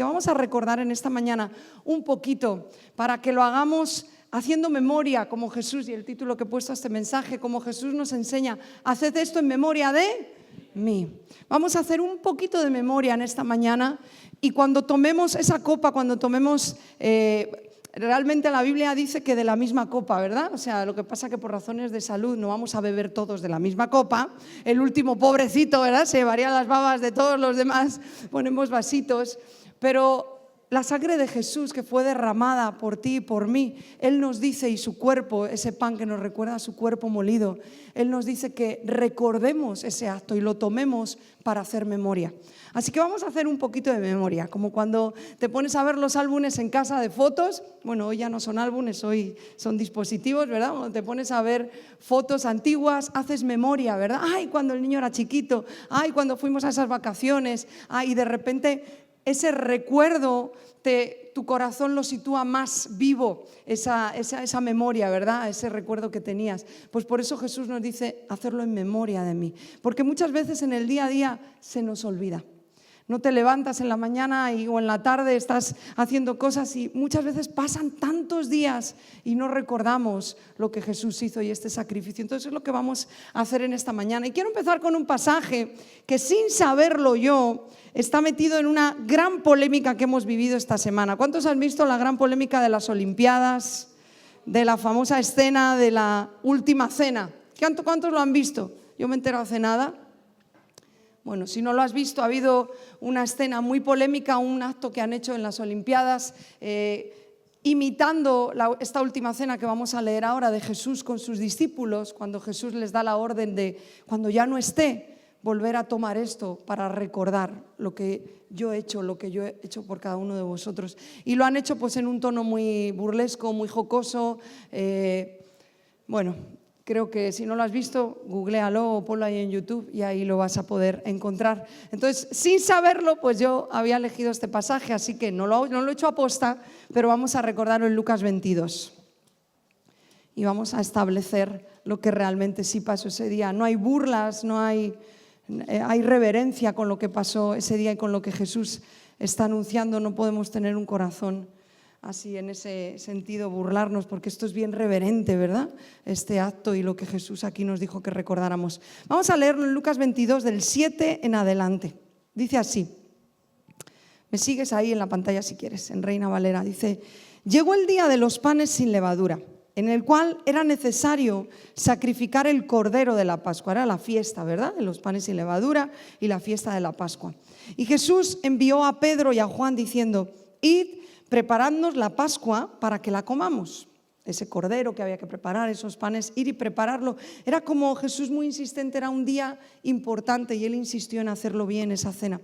Vamos a recordar en esta mañana un poquito para que lo hagamos haciendo memoria como Jesús, y el título que he puesto a este mensaje, como Jesús nos enseña: haced esto en memoria de mí. Vamos a hacer un poquito de memoria en esta mañana, y cuando tomemos esa copa, cuando tomemos... realmente la Biblia dice que de la misma copa, ¿verdad? O sea, lo que pasa que por razones de salud no vamos a beber todos de la misma copa. El último, pobrecito, ¿verdad?, se llevaría las babas de todos los demás. Ponemos vasitos. Pero la sangre de Jesús, que fue derramada por ti y por mí, Él nos dice, y su cuerpo, ese pan que nos recuerda a su cuerpo molido, Él nos dice que recordemos ese acto y lo tomemos para hacer memoria. Así que vamos a hacer un poquito de memoria, como cuando te pones a ver los álbumes en casa de fotos. Bueno, hoy ya no son álbumes, hoy son dispositivos, ¿verdad? Cuando te pones a ver fotos antiguas, haces memoria, ¿verdad? Ay, cuando el niño era chiquito, ay, cuando fuimos a esas vacaciones, ay, y de repente ese recuerdo, tu corazón lo sitúa más vivo, esa memoria, ¿verdad? Ese recuerdo que tenías. Pues por eso Jesús nos dice hacerlo en memoria de mí, porque muchas veces en el día a día se nos olvida. No te levantas en la mañana o en la tarde, estás haciendo cosas y muchas veces pasan tantos días y no recordamos lo que Jesús hizo y este sacrificio. Entonces es lo que vamos a hacer en esta mañana. Y quiero empezar con un pasaje que, sin saberlo yo, está metido en una gran polémica que hemos vivido esta semana. ¿Cuántos han visto la gran polémica de las Olimpiadas, de la famosa escena de la última cena? ¿Cuántos lo han visto? Yo me he enterado hace nada. Bueno, si no lo has visto, ha habido una escena muy polémica, un acto que han hecho en las Olimpiadas, imitando esta última cena que vamos a leer ahora de Jesús con sus discípulos, cuando Jesús les da la orden de, cuando ya no esté, volver a tomar esto para recordar lo que yo he hecho, lo que yo he hecho por cada uno de vosotros. Y lo han hecho pues en un tono muy burlesco, muy jocoso. Bueno, creo que si no lo has visto, googléalo o ponlo ahí en YouTube y ahí lo vas a poder encontrar. Entonces, sin saberlo, pues yo había elegido este pasaje, así que no lo he hecho aposta, pero vamos a recordarlo en Lucas 22. Y vamos a establecer lo que realmente sí pasó ese día. No hay burlas, hay reverencia con lo que pasó ese día y con lo que Jesús está anunciando. No podemos tener un corazón así, en ese sentido, burlarnos, porque esto es bien reverente, ¿verdad? Este acto y lo que Jesús aquí nos dijo que recordáramos. Vamos a leerlo en Lucas 22, del 7 en adelante. Dice así. Me sigues ahí en la pantalla si quieres, en Reina Valera. Dice: llegó el día de los panes sin levadura, en el cual era necesario sacrificar el cordero de la Pascua. Era la fiesta, ¿verdad?, de los panes sin levadura y la fiesta de la Pascua. Y Jesús envió a Pedro y a Juan diciendo: id, preparadnos la Pascua para que la comamos. Ese cordero que había que preparar, esos panes, ir y prepararlo. Era como Jesús muy insistente, era un día importante y él insistió en hacerlo bien, esa cena.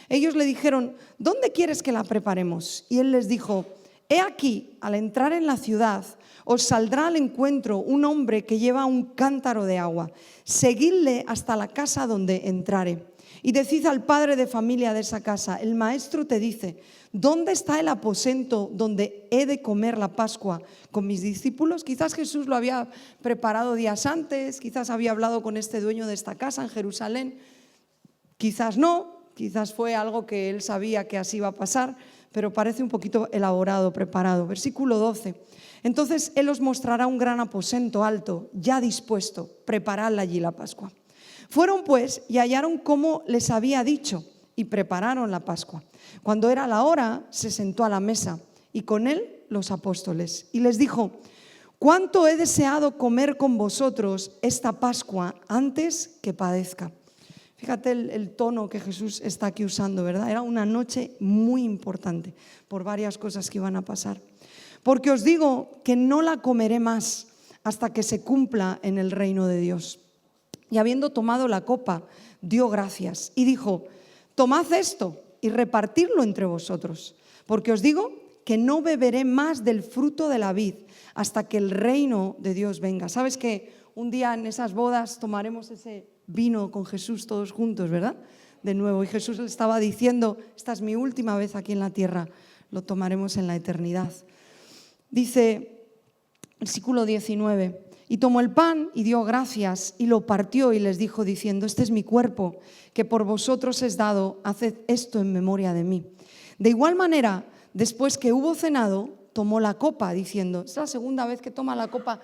Ellos le dijeron: ¿dónde quieres que la preparemos? Y él les dijo: he aquí, al entrar en la ciudad, os saldrá al encuentro un hombre que lleva un cántaro de agua. Seguidle hasta la casa donde entrare. Y decid al padre de familia de esa casa: el maestro te dice, ¿dónde está el aposento donde he de comer la Pascua con mis discípulos? Quizás Jesús lo había preparado días antes, quizás había hablado con este dueño de esta casa en Jerusalén, quizás no, quizás fue algo que él sabía que así iba a pasar, pero parece un poquito elaborado, preparado. Versículo 12. Entonces él os mostrará un gran aposento alto, ya dispuesto, preparadle allí la Pascua. Fueron pues y hallaron como les había dicho y prepararon la Pascua. Cuando era la hora, se sentó a la mesa y con él los apóstoles y les dijo: cuánto he deseado comer con vosotros esta Pascua antes que padezca. Fíjate el tono que Jesús está aquí usando, ¿verdad? Era una noche muy importante por varias cosas que iban a pasar. Porque os digo que no la comeré más hasta que se cumpla en el reino de Dios. Y habiendo tomado la copa, dio gracias y dijo: tomad esto y repartidlo entre vosotros, porque os digo que no beberé más del fruto de la vid hasta que el reino de Dios venga. ¿Sabes que un día en esas bodas tomaremos ese vino con Jesús todos juntos, ¿verdad? De nuevo, y Jesús le estaba diciendo: esta es mi última vez aquí en la tierra, lo tomaremos en la eternidad. Dice, versículo 19: y tomó el pan y dio gracias y lo partió y les dijo diciendo: este es mi cuerpo que por vosotros es dado, haced esto en memoria de mí. De igual manera, después que hubo cenado, tomó la copa diciendo, es la segunda vez que toma la copa.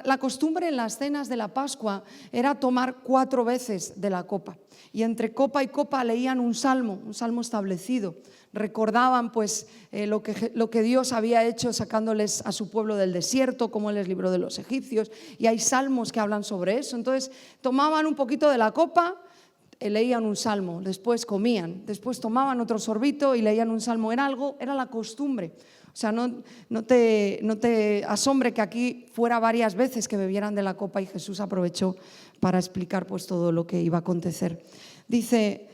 La costumbre en las cenas de la Pascua era tomar 4 veces de la copa. Y entre copa y copa leían un salmo establecido. Recordaban pues lo que Dios había hecho sacándoles a su pueblo del desierto, cómo les libró de los egipcios. Y hay salmos que hablan sobre eso. Entonces tomaban un poquito de la copa, leían un salmo, después comían, después tomaban otro sorbito y leían un salmo. Era la costumbre. O sea, no te asombre que aquí fuera varias veces que bebieran de la copa y Jesús aprovechó para explicar pues todo lo que iba a acontecer. Dice,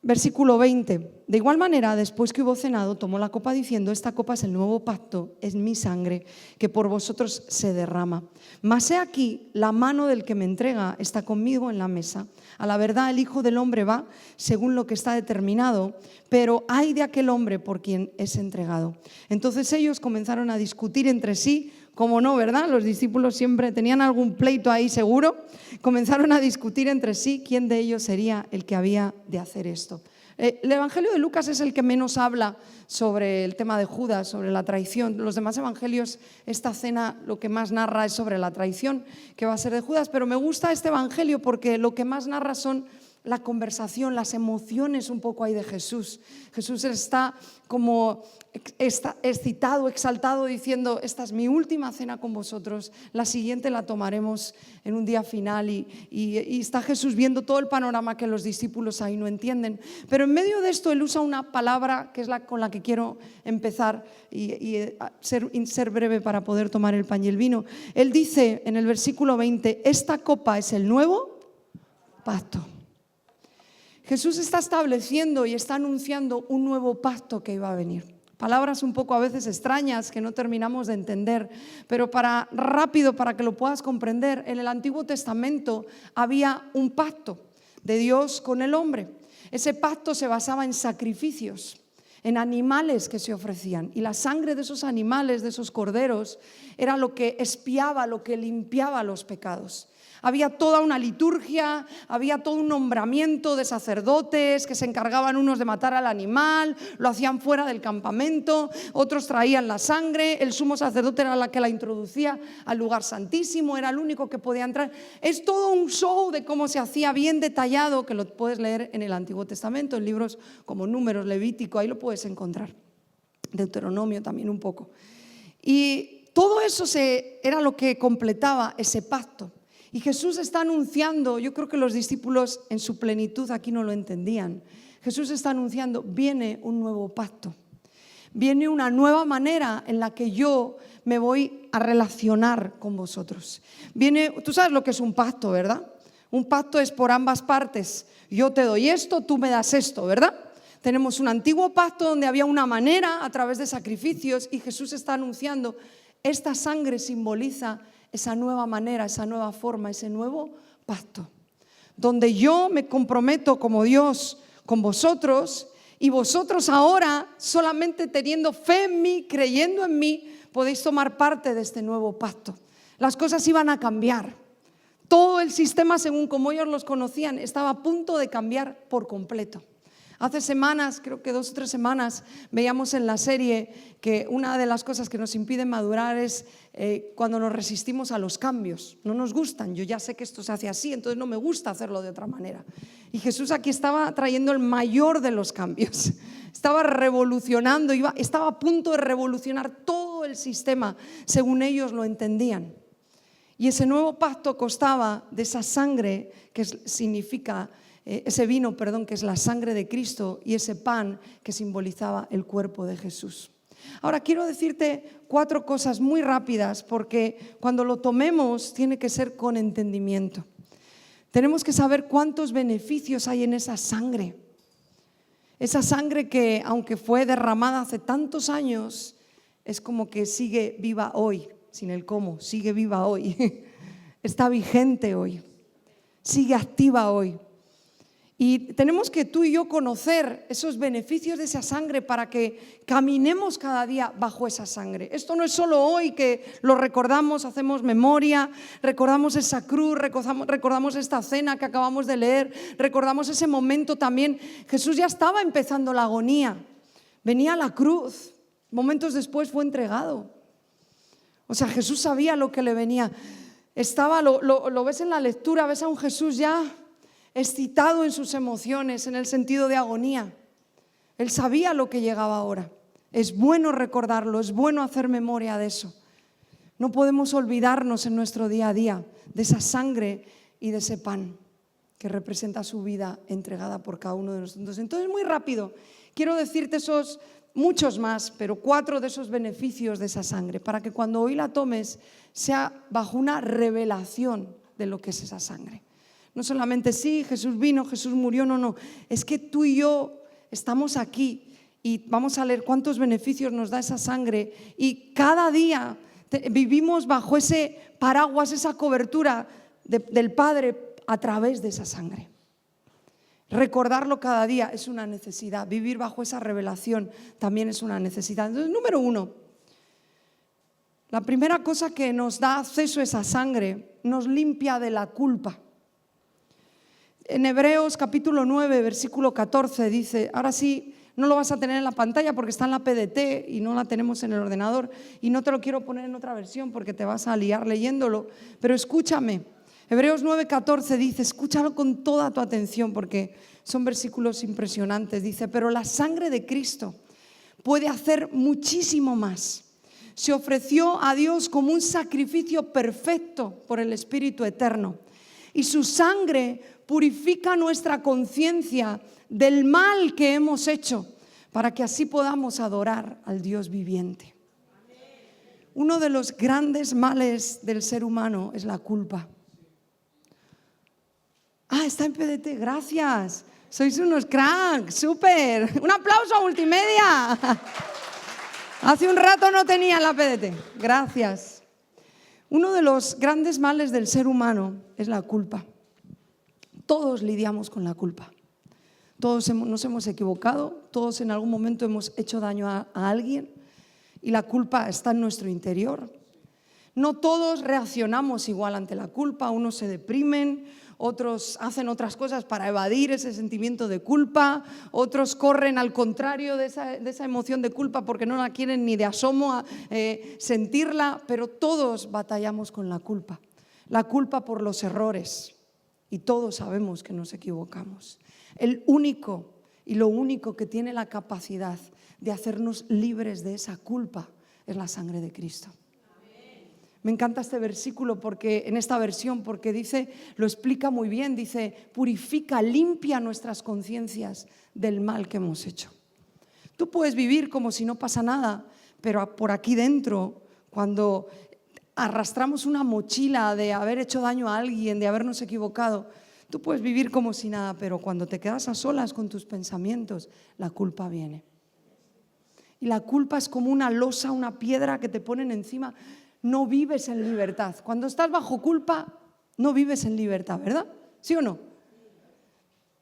versículo 20, de igual manera, después que hubo cenado, tomó la copa diciendo, esta copa es el nuevo pacto, es mi sangre, que por vosotros se derrama. Mas he aquí, la mano del que me entrega está conmigo en la mesa. A la verdad, el Hijo del Hombre va según lo que está determinado, pero ay de aquel hombre por quien es entregado. Entonces ellos comenzaron a discutir entre sí, como no, ¿verdad? Los discípulos siempre tenían algún pleito ahí seguro. Comenzaron a discutir entre sí quién de ellos sería el que había de hacer esto. El Evangelio de Lucas es el que menos habla sobre el tema de Judas, sobre la traición. Los demás evangelios, esta cena lo que más narra es sobre la traición que va a ser de Judas, pero me gusta este evangelio porque lo que más narra son la conversación, las emociones un poco ahí de Jesús. Jesús está como excitado, exaltado, diciendo, esta es mi última cena con vosotros, la siguiente la tomaremos en un día final y está Jesús viendo todo el panorama que los discípulos ahí no entienden. Pero en medio de esto él usa una palabra que es con la que quiero empezar y ser breve para poder tomar el pan y el vino. Él dice en el versículo 20, esta copa es el nuevo pacto. Jesús está estableciendo y está anunciando un nuevo pacto que iba a venir. Palabras un poco a veces extrañas que no terminamos de entender, pero para que lo puedas comprender, en el Antiguo Testamento había un pacto de Dios con el hombre. Ese pacto se basaba en sacrificios, en animales que se ofrecían, y la sangre de esos animales, de esos corderos, era lo que expiaba, lo que limpiaba los pecados. Había toda una liturgia, había todo un nombramiento de sacerdotes que se encargaban unos de matar al animal, lo hacían fuera del campamento, otros traían la sangre, el sumo sacerdote era la que la introducía al lugar santísimo, era el único que podía entrar. Es todo un show de cómo se hacía, bien detallado, que lo puedes leer en el Antiguo Testamento, en libros como Números, Levítico, ahí lo puedes encontrar. Deuteronomio también un poco. Y todo eso era lo que completaba ese pacto. Y Jesús está anunciando, yo creo que los discípulos en su plenitud aquí no lo entendían. Jesús está anunciando, viene un nuevo pacto. Viene una nueva manera en la que yo me voy a relacionar con vosotros. Tú sabes lo que es un pacto, ¿verdad? Un pacto es por ambas partes. Yo te doy esto, tú me das esto, ¿verdad? Tenemos un antiguo pacto donde había una manera a través de sacrificios y Jesús está anunciando, esta sangre simboliza esa nueva manera, esa nueva forma, ese nuevo pacto, donde yo me comprometo como Dios con vosotros y vosotros ahora, solamente teniendo fe en mí, creyendo en mí, podéis tomar parte de este nuevo pacto. Las cosas iban a cambiar. Todo el sistema, según como ellos los conocían, estaba a punto de cambiar por completo. Hace semanas, creo que 2 o 3 semanas, veíamos en la serie que una de las cosas que nos impiden madurar es cuando nos resistimos a los cambios. No nos gustan, yo ya sé que esto se hace así, entonces no me gusta hacerlo de otra manera. Y Jesús aquí estaba trayendo el mayor de los cambios. Estaba revolucionando, estaba a punto de revolucionar todo el sistema, según ellos lo entendían. Y ese nuevo pacto costaba de esa sangre que significa... ese vino, que es la sangre de Cristo, y ese pan que simbolizaba el cuerpo de Jesús. Ahora quiero decirte 4 cosas muy rápidas, porque cuando lo tomemos tiene que ser con entendimiento. Tenemos que saber cuántos beneficios hay en esa sangre que aunque fue derramada hace tantos años, es como que sigue viva hoy, sin el cómo, sigue viva hoy, está vigente hoy, sigue activa hoy. Y tenemos que tú y yo conocer esos beneficios de esa sangre para que caminemos cada día bajo esa sangre. Esto no es solo hoy que lo recordamos, hacemos memoria, recordamos esa cruz, recordamos esta cena que acabamos de leer, recordamos ese momento también. Jesús ya estaba empezando la agonía, venía a la cruz, momentos después fue entregado. O sea, Jesús sabía lo que le venía. Lo ves en la lectura, ves a un Jesús ya excitado en sus emociones, en el sentido de agonía. Él sabía lo que llegaba ahora. Es bueno recordarlo, es bueno hacer memoria de eso. No podemos olvidarnos en nuestro día a día de esa sangre y de ese pan que representa su vida entregada por cada uno de nosotros. Entonces, muy rápido, quiero decirte muchos más, pero 4 de esos beneficios de esa sangre, para que cuando hoy la tomes sea bajo una revelación de lo que es esa sangre. No solamente sí, Jesús vino, Jesús murió, no. Es que tú y yo estamos aquí y vamos a leer cuántos beneficios nos da esa sangre y cada día vivimos bajo ese paraguas, esa cobertura del Padre a través de esa sangre. Recordarlo cada día es una necesidad, vivir bajo esa revelación también es una necesidad. Entonces, número 1, la primera cosa que nos da acceso a esa sangre nos limpia de la culpa. En Hebreos capítulo 9, versículo 14 dice, ahora sí, no lo vas a tener en la pantalla porque está en la PDT y no la tenemos en el ordenador y no te lo quiero poner en otra versión porque te vas a liar leyéndolo, pero escúchame. Hebreos 9, 14 dice, escúchalo con toda tu atención porque son versículos impresionantes. Dice, pero la sangre de Cristo puede hacer muchísimo más. Se ofreció a Dios como un sacrificio perfecto por el Espíritu Eterno y su sangre purifica nuestra conciencia del mal que hemos hecho para que así podamos adorar al Dios viviente. Uno de los grandes males del ser humano es la culpa. Está en PDT, gracias. Sois unos cracks, súper. Un aplauso a Multimedia. Hace un rato no tenía la PDT, gracias. Uno de los grandes males del ser humano es la culpa. Todos lidiamos con la culpa. Todos nos hemos equivocado, todos en algún momento hemos hecho daño a alguien y la culpa está en nuestro interior. No todos reaccionamos igual ante la culpa, unos se deprimen, otros hacen otras cosas para evadir ese sentimiento de culpa, otros corren al contrario de esa emoción de culpa porque no la quieren ni de asomo sentirla, pero todos batallamos con la culpa por los errores y todos sabemos que nos equivocamos. El único y lo único que tiene la capacidad de hacernos libres de esa culpa es la sangre de Cristo. Me encanta este versículo en esta versión porque dice, lo explica muy bien, dice, purifica, limpia nuestras conciencias del mal que hemos hecho. Tú puedes vivir como si no pasa nada, pero por aquí dentro, cuando arrastramos una mochila de haber hecho daño a alguien, de habernos equivocado, tú puedes vivir como si nada, pero cuando te quedas a solas con tus pensamientos, la culpa viene. Y la culpa es como una losa, una piedra que te ponen encima. No vives en libertad. Cuando estás bajo culpa, no vives en libertad, ¿verdad? ¿Sí o no?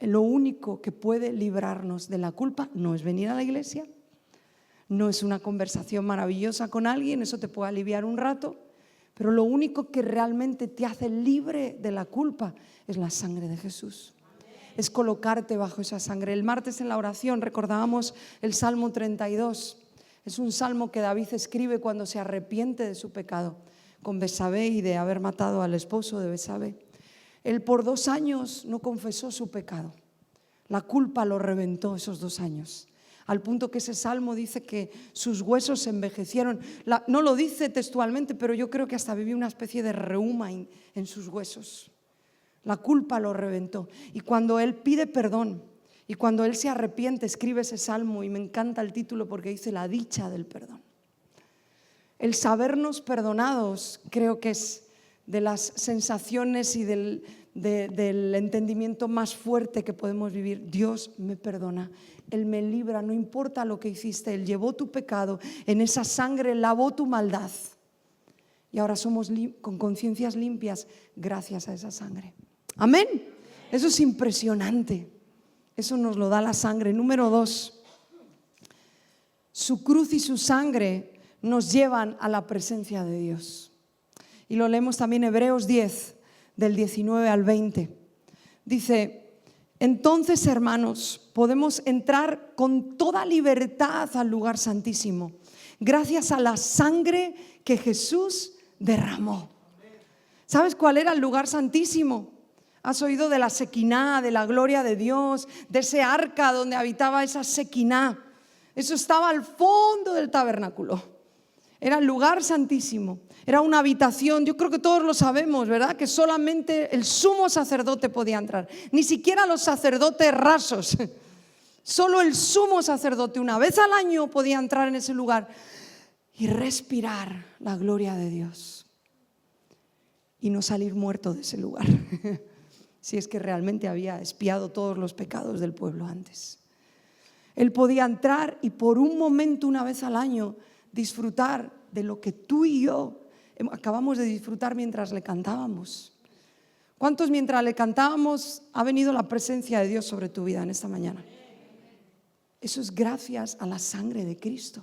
Lo único que puede librarnos de la culpa no es venir a la iglesia, no es una conversación maravillosa con alguien, eso te puede aliviar un rato, pero lo único que realmente te hace libre de la culpa es la sangre de Jesús. Es colocarte bajo esa sangre. El martes en la oración recordábamos el Salmo 32. Es un salmo que David escribe cuando se arrepiente de su pecado con Betsabé y de haber matado al esposo de Betsabé. Él por 2 años no confesó su pecado. La culpa lo reventó esos 2 años. Al punto que ese salmo dice que sus huesos se envejecieron. No lo dice textualmente, pero yo creo que hasta vivió una especie de reuma en sus huesos. La culpa lo reventó. Y cuando él pide perdón, y cuando él se arrepiente, escribe ese salmo y me encanta el título porque dice la dicha del perdón. El sabernos perdonados creo que es de las sensaciones y del entendimiento más fuerte que podemos vivir. Dios me perdona, Él me libra, no importa lo que hiciste, Él llevó tu pecado, en esa sangre lavó tu maldad y ahora somos con conciencias limpias gracias a esa sangre. Amén. Eso es impresionante. Eso nos lo da la sangre. Número 2, su cruz y su sangre nos llevan a la presencia de Dios. Y lo leemos también en Hebreos 10, del 19 al 20. Dice: entonces, hermanos, podemos entrar con toda libertad al lugar santísimo, gracias a la sangre que Jesús derramó. ¿Sabes cuál era el lugar santísimo? ¿Has oído de la Sequiná, de la gloria de Dios, de ese arca donde habitaba esa Sequiná? Eso estaba al fondo del tabernáculo. Era el lugar santísimo. Era una habitación, yo creo que todos lo sabemos, ¿verdad? Que solamente el sumo sacerdote podía entrar. Ni siquiera los sacerdotes rasos. Solo el sumo sacerdote una vez al año podía entrar en ese lugar y respirar la gloria de Dios. Y no salir muerto de ese lugar. Si es que realmente había expiado todos los pecados del pueblo antes. Él podía entrar y por un momento, una vez al año, disfrutar de lo que tú y yo acabamos de disfrutar mientras le cantábamos. ¿Cuántos mientras le cantábamos ha venido la presencia de Dios sobre tu vida en esta mañana? Eso es gracias a la sangre de Cristo.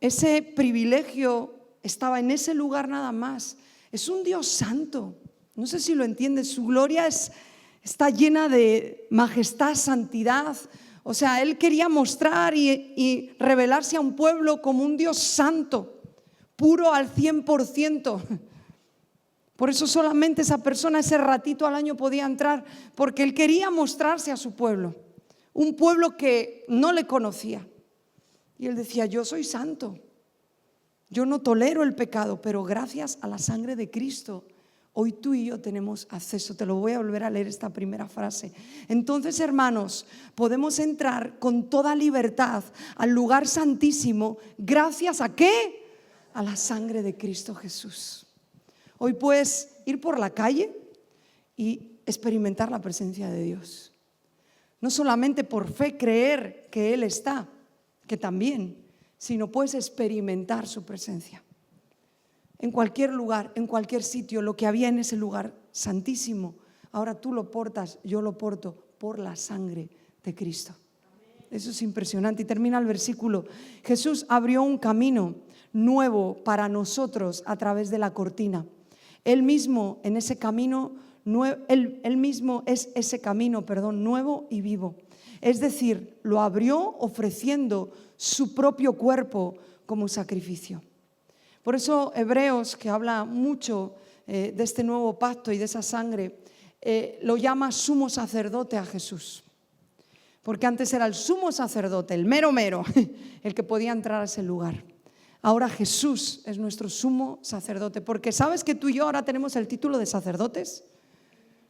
Ese privilegio estaba en ese lugar nada más. Es un Dios santo. No sé si lo entiendes. Su gloria está llena de majestad, santidad. O sea, Él quería mostrar y revelarse a un pueblo como un Dios santo, puro al 100%. Por eso solamente esa persona ese ratito al año podía entrar, porque Él quería mostrarse a su pueblo, un pueblo que no le conocía. Y Él decía: yo soy santo, yo no tolero el pecado, pero gracias a la sangre de Cristo hoy tú y yo tenemos acceso. Te lo voy a volver a leer esta primera frase. Entonces, hermanos, podemos entrar con toda libertad al lugar santísimo. ¿Gracias a qué? A la sangre de Cristo Jesús. Hoy puedes ir por la calle y experimentar la presencia de Dios. No solamente por fe creer que Él está, que también, sino puedes experimentar su presencia. En cualquier lugar, en cualquier sitio, lo que había en ese lugar santísimo, ahora tú lo portas, yo lo porto por la sangre de Cristo. Eso es impresionante. Y termina el versículo: Jesús abrió un camino nuevo para nosotros a través de la cortina. Él mismo en ese camino, él mismo es ese camino, nuevo y vivo. Es decir, lo abrió ofreciendo su propio cuerpo como sacrificio. Por eso Hebreos, que habla mucho de este nuevo pacto y de esa sangre, lo llama sumo sacerdote a Jesús. Porque antes era el sumo sacerdote, el mero, el que podía entrar a ese lugar. Ahora Jesús es nuestro sumo sacerdote. Porque ¿sabes que tú y yo ahora tenemos el título de sacerdotes?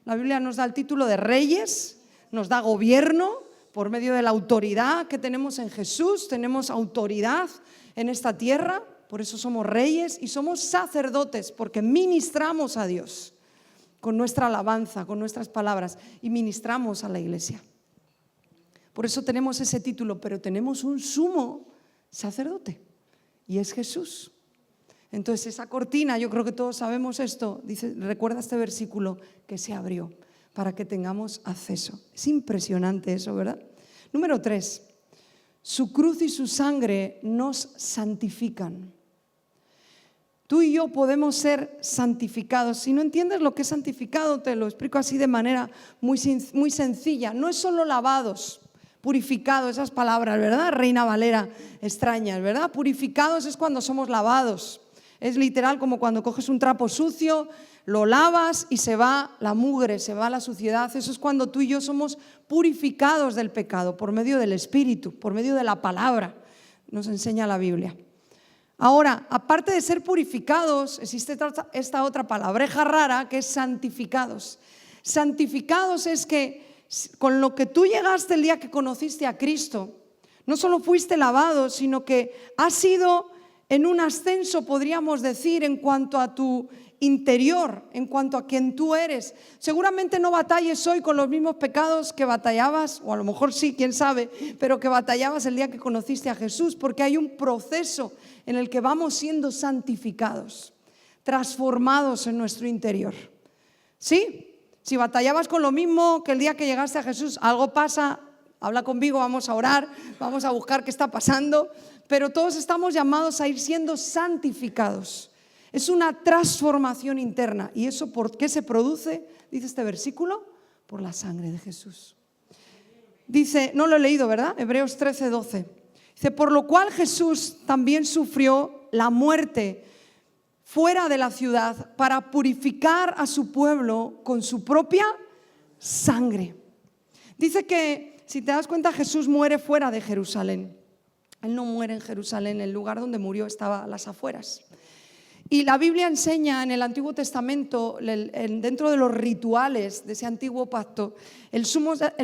La Biblia nos da el título de reyes, nos da gobierno por medio de la autoridad que tenemos en Jesús. Tenemos autoridad en esta tierra. Por eso somos reyes y somos sacerdotes, porque ministramos a Dios con nuestra alabanza, con nuestras palabras, y ministramos a la iglesia. Por eso tenemos ese título, pero tenemos un sumo sacerdote y es Jesús. Entonces esa cortina, yo creo que todos sabemos esto, dice, recuerda este versículo, que se abrió para que tengamos acceso. Es impresionante eso, ¿verdad? Número 3, su cruz y su sangre nos santifican. Tú y yo podemos ser santificados. Si no entiendes lo que es santificado, te lo explico así de manera muy sencilla. No es solo lavados, purificados, esas palabras, ¿verdad? Reina Valera extrañas, ¿verdad? Purificados es cuando somos lavados. Es literal como cuando coges un trapo sucio, lo lavas y se va la mugre, se va la suciedad. Eso es cuando tú y yo somos purificados del pecado por medio del Espíritu, por medio de la palabra, nos enseña la Biblia. Ahora, aparte de ser purificados, existe esta otra palabreja rara que es santificados. Santificados es que con lo que tú llegaste el día que conociste a Cristo, no solo fuiste lavado, sino que has sido en un ascenso, podríamos decir, en cuanto a tu interior, en cuanto a quien tú eres. Seguramente no batalles hoy con los mismos pecados que batallabas, o a lo mejor sí, quién sabe, pero que batallabas el día que conociste a Jesús, porque hay un proceso en el que vamos siendo santificados, transformados en nuestro interior. ¿Sí? Si batallabas con lo mismo que el día que llegaste a Jesús, algo pasa, habla conmigo, vamos a orar, vamos a buscar qué está pasando, pero todos estamos llamados a ir siendo santificados. Es una transformación interna. ¿Y eso por qué se produce? Dice este versículo, por la sangre de Jesús. Dice, no lo he leído, ¿verdad? Hebreos 13:12. Dice, por lo cual Jesús también sufrió la muerte fuera de la ciudad para purificar a su pueblo con su propia sangre. Dice que, si te das cuenta, Jesús muere fuera de Jerusalén. Él no muere en Jerusalén, el lugar donde murió estaba a las afueras. Y la Biblia enseña en el Antiguo Testamento, dentro de los rituales de ese antiguo pacto, el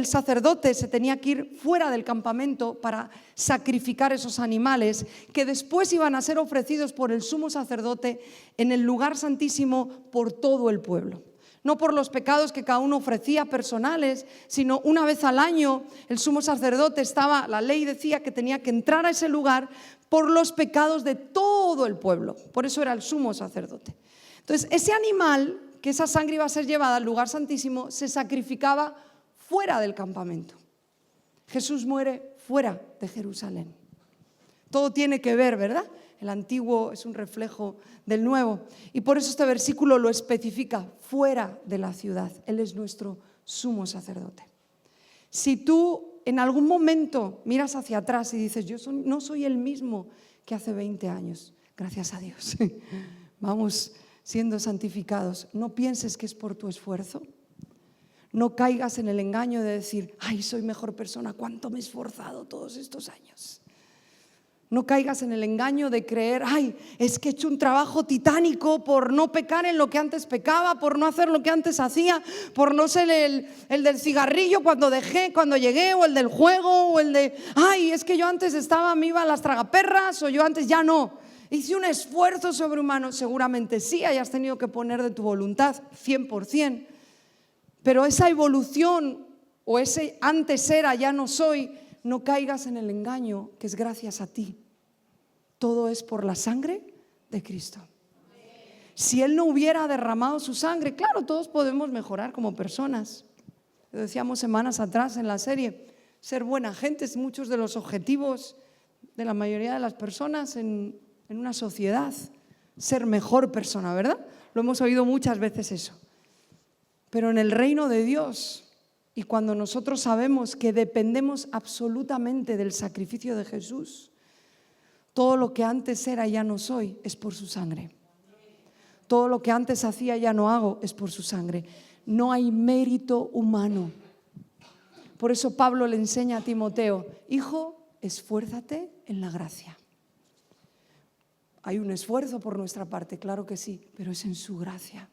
sacerdote se tenía que ir fuera del campamento para sacrificar esos animales que después iban a ser ofrecidos por el sumo sacerdote en el lugar santísimo por todo el pueblo. No por los pecados que cada uno ofrecía personales, sino una vez al año el sumo sacerdote la ley decía que tenía que entrar a ese lugar por los pecados de todo el pueblo. Por eso era el sumo sacerdote. Entonces, ese animal, que esa sangre iba a ser llevada al lugar santísimo, se sacrificaba fuera del campamento. Jesús muere fuera de Jerusalén. Todo tiene que ver, ¿verdad? El antiguo es un reflejo del nuevo. Y por eso este versículo lo especifica, fuera de la ciudad. Él es nuestro sumo sacerdote. Si tú en algún momento miras hacia atrás y dices, yo no soy el mismo que hace 20 años, gracias a Dios, vamos siendo santificados, no pienses que es por tu esfuerzo. No caigas en el engaño de decir, ay, soy mejor persona, cuánto me he esforzado todos estos años. No caigas en el engaño de creer, ay, es que he hecho un trabajo titánico por no pecar en lo que antes pecaba, por no hacer lo que antes hacía, por no ser el del cigarrillo cuando llegué, o el del juego, o el de, ay, es que yo antes me iba a las tragaperras, o yo antes ya no. Hice un esfuerzo sobrehumano. Seguramente sí hayas tenido que poner de tu voluntad, 100%. Pero esa evolución, o ese antes era, ya no soy, no caigas en el engaño que es gracias a ti. Todo es por la sangre de Cristo. Si Él no hubiera derramado su sangre, claro, todos podemos mejorar como personas. Lo decíamos semanas atrás en la serie, ser buena gente es muchos de los objetivos de la mayoría de las personas en una sociedad. Ser mejor persona, ¿verdad? Lo hemos oído muchas veces eso. Pero en el reino de Dios, y cuando nosotros sabemos que dependemos absolutamente del sacrificio de Jesús, todo lo que antes era ya no soy, es por su sangre. Todo lo que antes hacía ya no hago, es por su sangre. No hay mérito humano. Por eso Pablo le enseña a Timoteo, hijo, esfuérzate en la gracia. Hay un esfuerzo por nuestra parte, claro que sí, pero es en su gracia.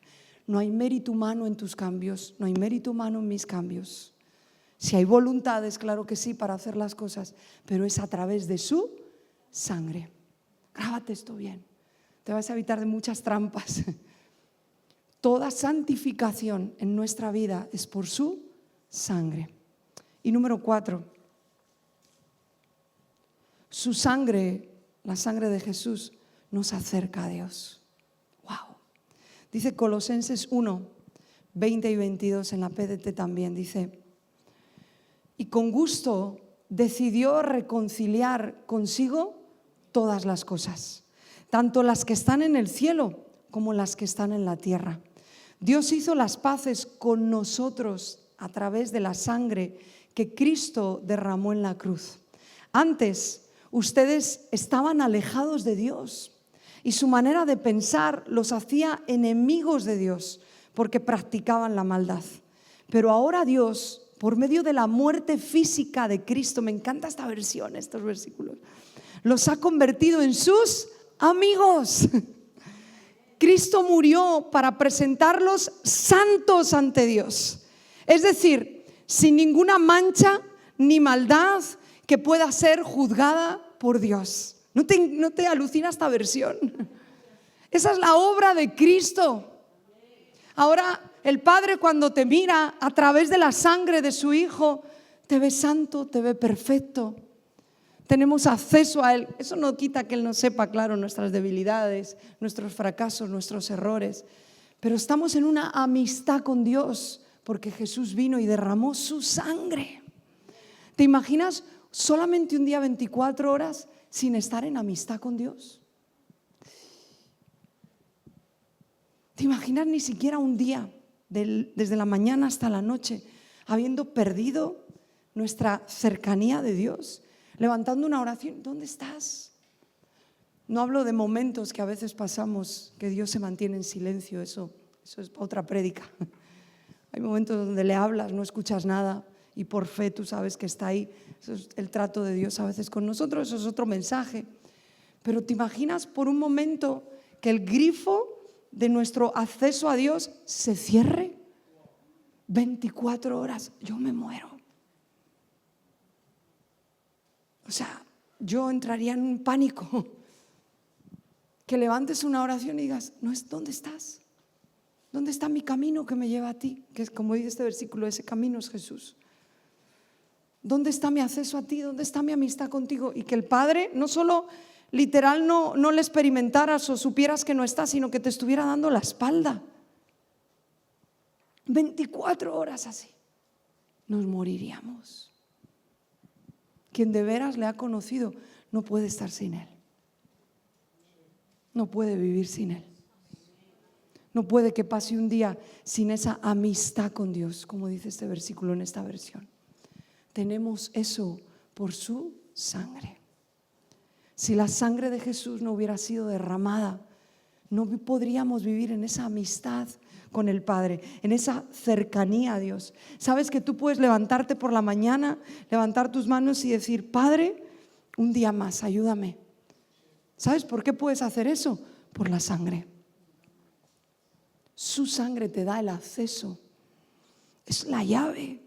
No hay mérito humano en tus cambios, no hay mérito humano en mis cambios. Si hay voluntades, claro que sí, para hacer las cosas, pero es a través de su sangre. Grábate esto bien, te vas a evitar de muchas trampas. Toda santificación en nuestra vida es por su sangre. Y número 4, su sangre, la sangre de Jesús, nos acerca a Dios. Wow. Dice Colosenses 1, 20 y 22 en la PDT también, dice, y con gusto decidió reconciliar consigo todas las cosas, tanto las que están en el cielo como las que están en la tierra. Dios hizo las paces con nosotros a través de la sangre que Cristo derramó en la cruz. Antes, ustedes estaban alejados de Dios y su manera de pensar los hacía enemigos de Dios porque practicaban la maldad. Pero ahora Dios, por medio de la muerte física de Cristo, me encanta esta versión, estos versículos, los ha convertido en sus amigos. Cristo murió para presentarlos santos ante Dios. Es decir, sin ninguna mancha ni maldad que pueda ser juzgada por Dios. ¿No te alucina esta versión? Esa es la obra de Cristo. Ahora el Padre, cuando te mira a través de la sangre de su Hijo, te ve santo, te ve perfecto. Tenemos acceso a Él. Eso no quita que Él no sepa, claro, nuestras debilidades, nuestros fracasos, nuestros errores. Pero estamos en una amistad con Dios porque Jesús vino y derramó su sangre. ¿Te imaginas solamente un día 24 horas sin estar en amistad con Dios? ¿Te imaginas ni siquiera un día, desde la mañana hasta la noche, habiendo perdido nuestra cercanía de Dios, levantando una oración? ¿Dónde estás? No hablo de momentos que a veces pasamos, que Dios se mantiene en silencio, eso es para otra prédica. Hay momentos donde le hablas, no escuchas nada y por fe tú sabes que está ahí. Eso es el trato de Dios a veces con nosotros, eso es otro mensaje. Pero ¿te imaginas por un momento que el grifo de nuestro acceso a Dios se cierre? 24 horas, yo me muero. O sea, yo entraría en un pánico. Que levantes una oración y digas, no es, ¿dónde estás? ¿Dónde está mi camino que me lleva a ti? Que es como dice este versículo, ese camino es Jesús. ¿Dónde está mi acceso a ti? ¿Dónde está mi amistad contigo? Y que el Padre no solo literal no le experimentaras o supieras que no está, sino que te estuviera dando la espalda. 24 horas así. Nos moriríamos. Quien de veras le ha conocido no puede estar sin Él. No puede vivir sin Él. No puede que pase un día sin esa amistad con Dios, como dice este versículo en esta versión. Tenemos eso por su sangre. Si la sangre de Jesús no hubiera sido derramada, no podríamos vivir en esa amistad con el Padre, en esa cercanía a Dios. Sabes que tú puedes levantarte por la mañana, levantar tus manos y decir, Padre, un día más, ayúdame. ¿Sabes por qué puedes hacer eso? Por la sangre. Su sangre te da el acceso. Es la llave.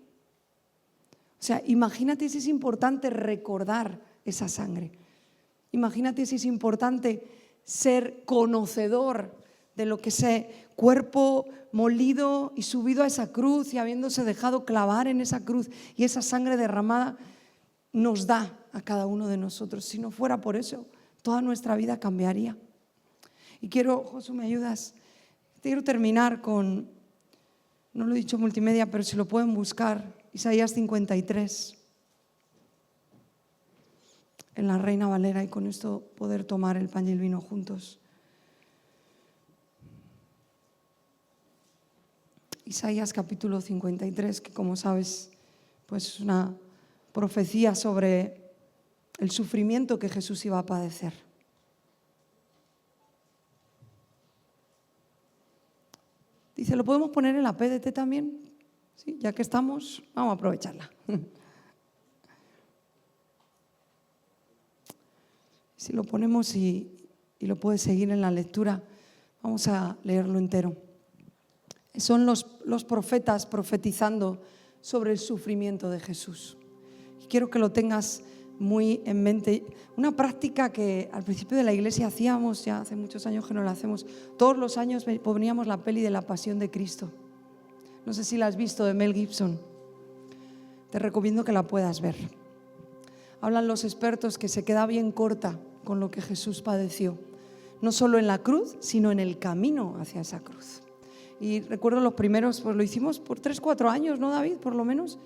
O sea, imagínate si es importante recordar esa sangre. Imagínate si es importante ser conocedor de lo que ese cuerpo molido y subido a esa cruz y habiéndose dejado clavar en esa cruz y esa sangre derramada nos da a cada uno de nosotros. Si no fuera por eso, toda nuestra vida cambiaría. Y quiero, Josu, ¿me ayudas? Quiero terminar con, no lo he dicho multimedia, pero si lo pueden buscar, Isaías 53, en la Reina Valera, y con esto poder tomar el pan y el vino juntos. Isaías capítulo 53, que como sabes, pues es una profecía sobre el sufrimiento que Jesús iba a padecer. Dice, ¿lo podemos poner en la PDT también? ¿Sí? Ya que estamos, vamos a aprovecharla. Si lo ponemos y lo puedes seguir en la lectura, vamos a leerlo entero. Son los profetas profetizando sobre el sufrimiento de Jesús. Y quiero que lo tengas muy en mente. Una práctica que al principio de la iglesia hacíamos, ya hace muchos años que no la hacemos. Todos los años poníamos la peli de la Pasión de Cristo. No sé si la has visto, de Mel Gibson. Te recomiendo que la puedas ver. Hablan los expertos que se queda bien corta con lo que Jesús padeció. No solo en la cruz, sino en el camino hacia esa cruz. Y recuerdo los primeros, pues lo hicimos por 3-4 años, ¿no, David? Por lo menos.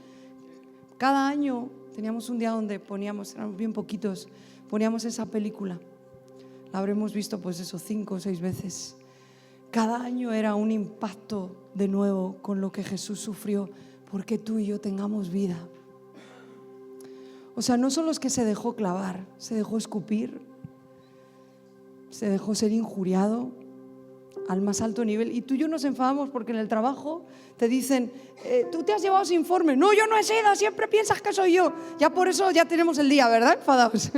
Cada año teníamos un día donde poníamos, éramos bien poquitos, poníamos esa película. La habremos visto pues eso 5 o 6 veces. Cada año era un impacto de nuevo con lo que Jesús sufrió, porque tú y yo tengamos vida. O sea, no solo es que se dejó clavar, se dejó escupir, se dejó ser injuriado al más alto nivel. Y tú y yo nos enfadamos porque en el trabajo te dicen, tú te has llevado ese informe. No, yo no he sido, siempre piensas que soy yo. Ya por eso ya tenemos el día, ¿verdad? Enfadados.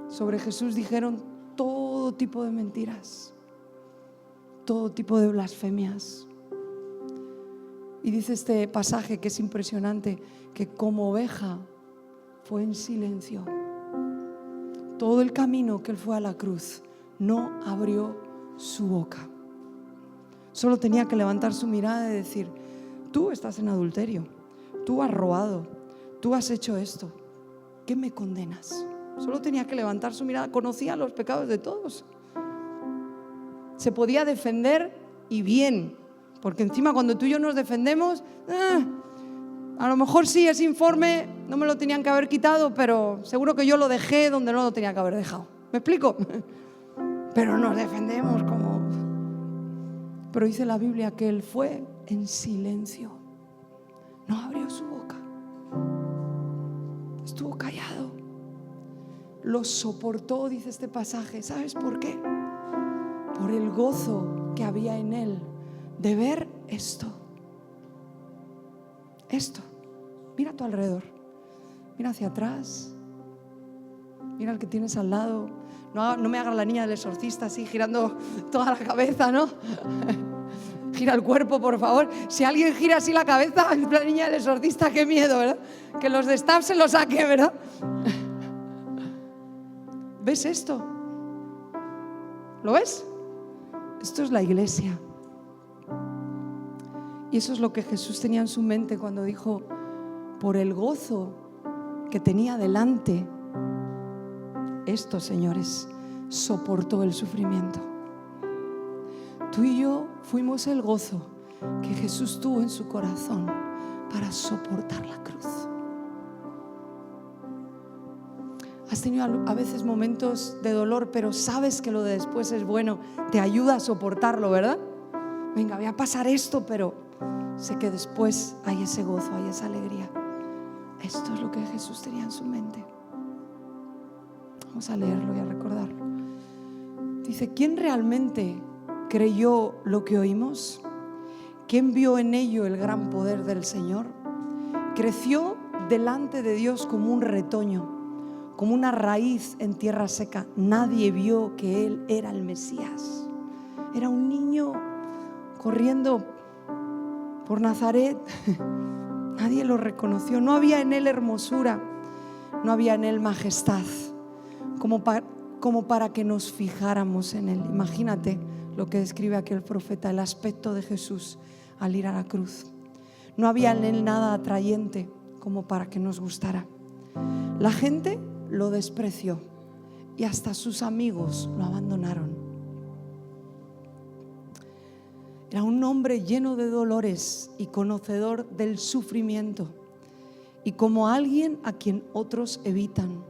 Sobre Jesús dijeron todo tipo de mentiras, todo tipo de blasfemias. Y dice este pasaje que es impresionante, que como oveja fue en silencio. Todo el camino que él fue a la cruz no abrió su boca. Solo tenía que levantar su mirada y decir, tú estás en adulterio, tú has robado, tú has hecho esto, ¿qué me condenas? Solo tenía que levantar su mirada, conocía los pecados de todos. Se podía defender y bien, Porque encima cuando tú y yo nos defendemos, a lo mejor sí, ese informe no me lo tenían que haber quitado, pero seguro que yo lo dejé donde no lo tenía que haber dejado. ¿Me explico? Pero nos defendemos como... Pero dice la Biblia que Él fue en silencio. No abrió su boca. Estuvo callado. Lo soportó, dice este pasaje. ¿Sabes por qué? Por el gozo que había en Él de ver esto. Esto. Mira a tu alrededor. Mira hacia atrás. Mira al que tienes al lado. No me hagas la niña del exorcista así girando toda la cabeza, ¿no? Gira el cuerpo, por favor. Si alguien gira así la cabeza, es la niña del exorcista, qué miedo, ¿verdad? Que los de staff se lo saquen, ¿verdad? ¿Ves esto? ¿Lo ves? Esto es la iglesia. Y eso es lo que Jesús tenía en su mente cuando dijo: por el gozo que tenía delante, esto, señores, soportó el sufrimiento. Tú y yo fuimos el gozo que Jesús tuvo en su corazón para soportar la cruz. Has tenido a veces momentos de dolor, pero sabes que lo de después es bueno, te ayuda a soportarlo, ¿verdad? Venga, voy a pasar esto, pero sé que después hay ese gozo, hay esa alegría. Esto es lo que Jesús tenía en su mente. Vamos a leerlo y a recordarlo. Dice: ¿quién realmente creyó lo que oímos? ¿Quién vio en ello el gran poder del Señor? Creció delante de Dios como un retoño, como una raíz en tierra seca. Nadie vio que Él era el Mesías. Era un niño corriendo por Nazaret. Nadie lo reconoció. No había en Él hermosura, no había en Él majestad, como para que nos fijáramos en Él. Imagínate lo que describe aquel profeta, el aspecto de Jesús al ir a la cruz. No había en Él nada atrayente como para que nos gustara. La gente lo despreció y hasta sus amigos lo abandonaron. Era un hombre lleno de dolores y conocedor del sufrimiento, y como alguien a quien otros evitan.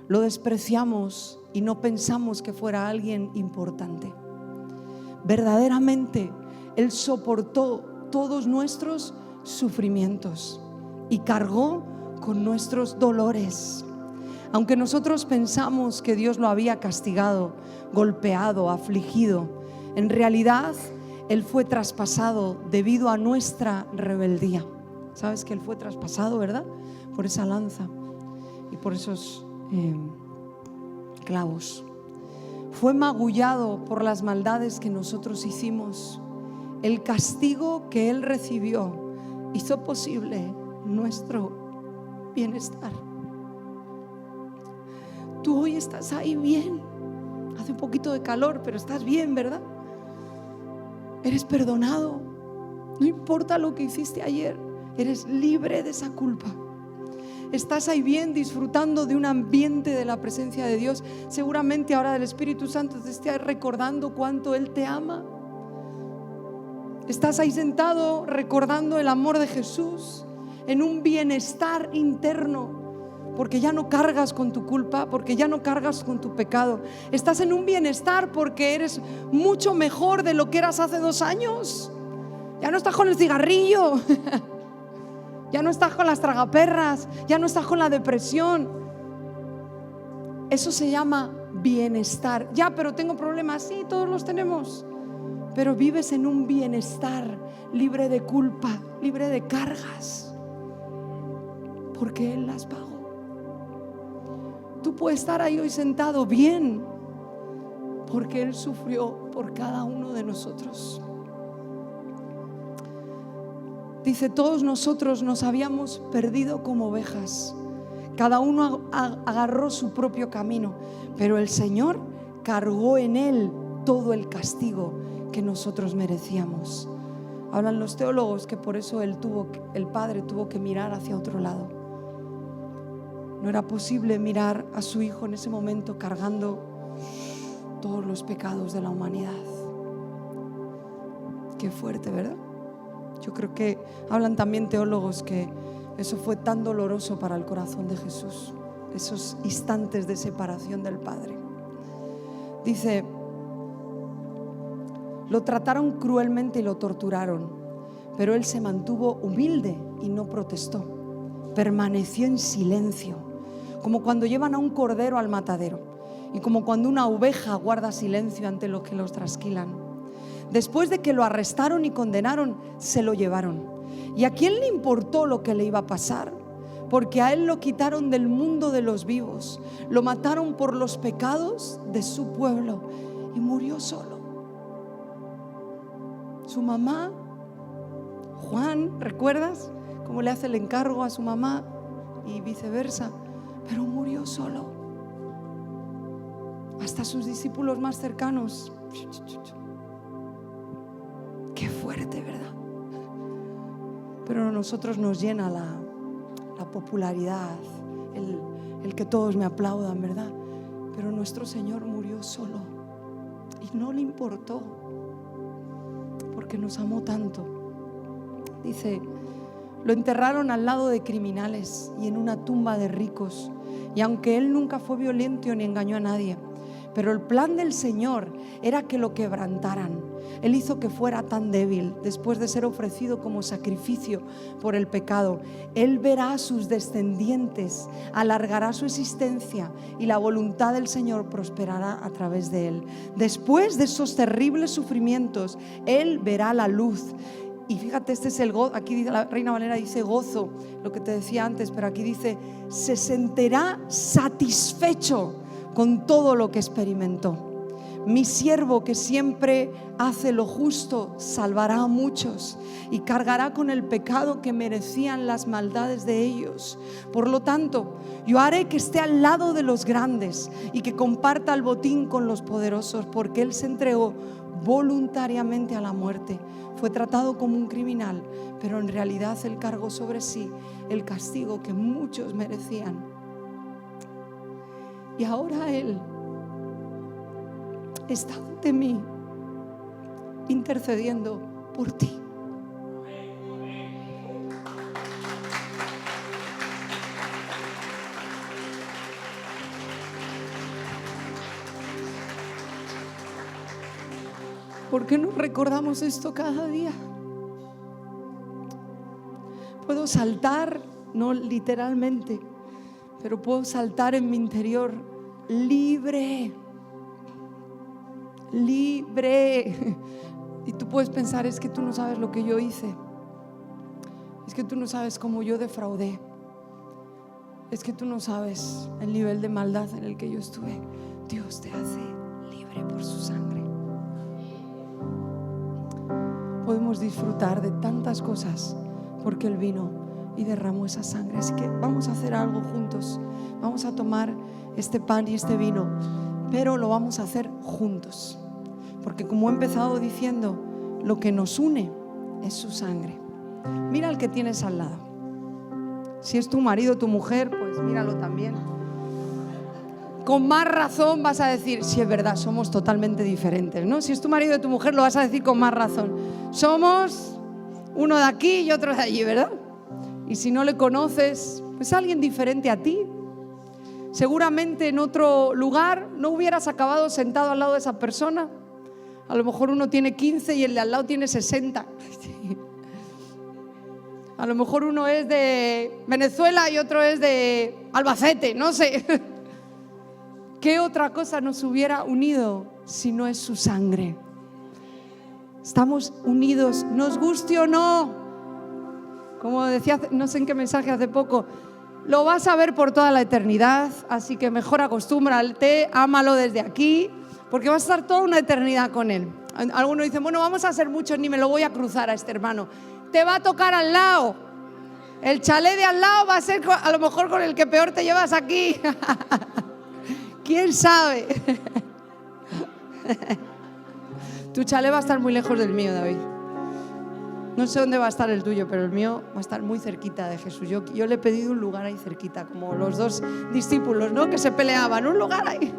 Lo despreciamos y no pensamos que fuera alguien importante. Verdaderamente, Él soportó todos nuestros sufrimientos y cargó con nuestros dolores. Aunque nosotros pensamos que Dios lo había castigado, golpeado, afligido, en realidad Él fue traspasado debido a nuestra rebeldía. ¿Sabes que Él fue traspasado, verdad? Por esa lanza y por esos clavos. Fue magullado por las maldades que nosotros hicimos. El castigo que Él recibió hizo posible nuestro bienestar. Tú hoy estás ahí bien. Hace un poquito de calor, pero estás bien, ¿verdad? Eres perdonado. No importa lo que hiciste ayer, eres libre de esa culpa. Estás ahí bien, disfrutando de un ambiente de la presencia de Dios. Seguramente ahora el Espíritu Santo te esté recordando cuánto Él te ama. Estás ahí sentado recordando el amor de Jesús, en un bienestar interno, porque ya no cargas con tu culpa, porque ya no cargas con tu pecado. Estás en un bienestar porque eres mucho mejor de lo que eras hace 2 años. Ya no estás con el cigarrillo, ya no estás con las tragaperras, ya no estás con la depresión. Eso se llama bienestar. Ya, pero tengo problemas. Sí, todos los tenemos. Pero vives en un bienestar, libre de culpa, libre de cargas, porque Él las pagó. Tú puedes estar ahí hoy sentado bien, porque Él sufrió por cada uno de nosotros. Dice: todos nosotros nos habíamos perdido como ovejas, cada uno agarró su propio camino, pero el Señor cargó en Él todo el castigo que nosotros merecíamos. Hablan los teólogos que por eso el Padre tuvo que mirar hacia otro lado. No era posible mirar a su Hijo en ese momento cargando todos los pecados de la humanidad. Qué fuerte, ¿verdad? Yo creo que hablan también teólogos que eso fue tan doloroso para el corazón de Jesús, esos instantes de separación del Padre. Dice, lo trataron cruelmente y lo torturaron, pero él se mantuvo humilde y no protestó. Permaneció en silencio, como cuando llevan a un cordero al matadero y como cuando una oveja guarda silencio ante los que los trasquilan. Después de que lo arrestaron y condenaron, se lo llevaron. ¿Y a quién le importó lo que le iba a pasar? Porque a él lo quitaron del mundo de los vivos, lo mataron por los pecados de su pueblo y murió solo. Su mamá, Juan, ¿recuerdas cómo le hace el encargo a su mamá y viceversa? Pero murió solo. Hasta sus discípulos más cercanos. Qué fuerte, ¿verdad? Pero a nosotros nos llena la popularidad, el que todos me aplaudan, ¿verdad? Pero nuestro Señor murió solo y no le importó, porque nos amó tanto. Dice, lo enterraron al lado de criminales y en una tumba de ricos. Y aunque él nunca fue violento ni engañó a nadie, pero el plan del Señor era que lo quebrantaran. Él hizo que fuera tan débil después de ser ofrecido como sacrificio por el pecado. Él verá a sus descendientes, alargará su existencia y la voluntad del Señor prosperará a través de él. Después de esos terribles sufrimientos, él verá la luz. Y fíjate, este es el gozo. Aquí dice, la Reina Valera dice gozo, lo que te decía antes, pero aquí dice, se sentirá satisfecho con todo lo que experimentó. Mi siervo que siempre hace lo justo salvará a muchos y cargará con el pecado que merecían las maldades de ellos. Por lo tanto, yo haré que esté al lado de los grandes y que comparta el botín con los poderosos, porque él se entregó voluntariamente a la muerte. Fue tratado como un criminal, pero en realidad él cargó sobre sí el castigo que muchos merecían. Y ahora él está ante mí intercediendo por ti. ¿Por qué no recordamos esto cada día? Puedo saltar, no literalmente, pero puedo saltar en mi interior libre. Libre. Y tú puedes pensar, es que tú no sabes lo que yo hice, es que tú no sabes cómo yo defraudé, es que tú no sabes el nivel de maldad en el que yo estuve. Dios te hace libre por su sangre. Podemos disfrutar de tantas cosas porque Él vino y derramó esa sangre. Así que vamos a hacer algo juntos. Vamos a tomar este pan y este vino, pero lo vamos a hacer juntos, porque como he empezado diciendo, lo que nos une es su sangre. Mira al que tienes al lado. Si es tu marido o tu mujer, pues míralo también. Con más razón vas a decir, si es verdad, somos totalmente diferentes, ¿no? Si es tu marido o tu mujer, lo vas a decir con más razón. Somos uno de aquí y otro de allí, ¿verdad? Y si no le conoces, pues alguien diferente a ti. Seguramente en otro lugar no hubieras acabado sentado al lado de esa persona. A lo mejor uno tiene 15 y el de al lado tiene 60. A lo mejor uno es de Venezuela y otro es de Albacete, no sé. ¿Qué otra cosa nos hubiera unido si no es su sangre? Estamos unidos, nos guste o no. Como decía, no sé en qué mensaje hace poco, lo vas a ver por toda la eternidad, así que mejor acostúmbrate, ámalo desde aquí, porque vas a estar toda una eternidad con él. Algunos dicen, bueno, vamos a ser muchos, ni me lo voy a cruzar a este hermano. Te va a tocar al lado. El chalet de al lado va a ser a lo mejor con el que peor te llevas aquí. ¿Quién sabe? Tu chalet va a estar muy lejos del mío, David. No sé dónde va a estar el tuyo, pero el mío va a estar muy cerquita de Jesús. Yo le he pedido un lugar ahí cerquita, como los dos discípulos, ¿no? Que se peleaban, un lugar ahí.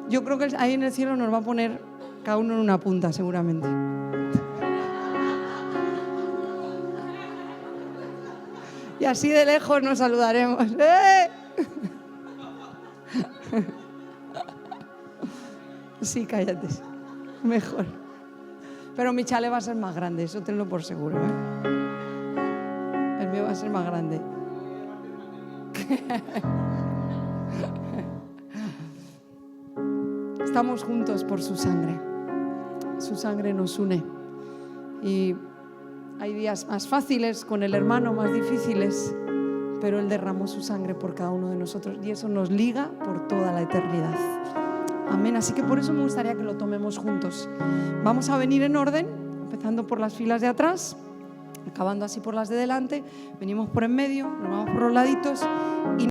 Yo creo que ahí en el cielo nos va a poner cada uno en una punta, seguramente. Y así de lejos nos saludaremos. ¡Eh! Sí, cállate. Mejor. Pero mi chale va a ser más grande, eso tenlo por seguro, ¿eh? El mío va a ser más grande. Estamos juntos por su sangre. Su sangre nos une. Y hay días más fáciles con el hermano, más difíciles, pero Él derramó su sangre por cada uno de nosotros y eso nos liga por toda la eternidad. Amén. Así que por eso me gustaría que lo tomemos juntos. Vamos a venir en orden, empezando por las filas de atrás, acabando así por las de delante. Venimos por en medio, nos vamos por los laditos y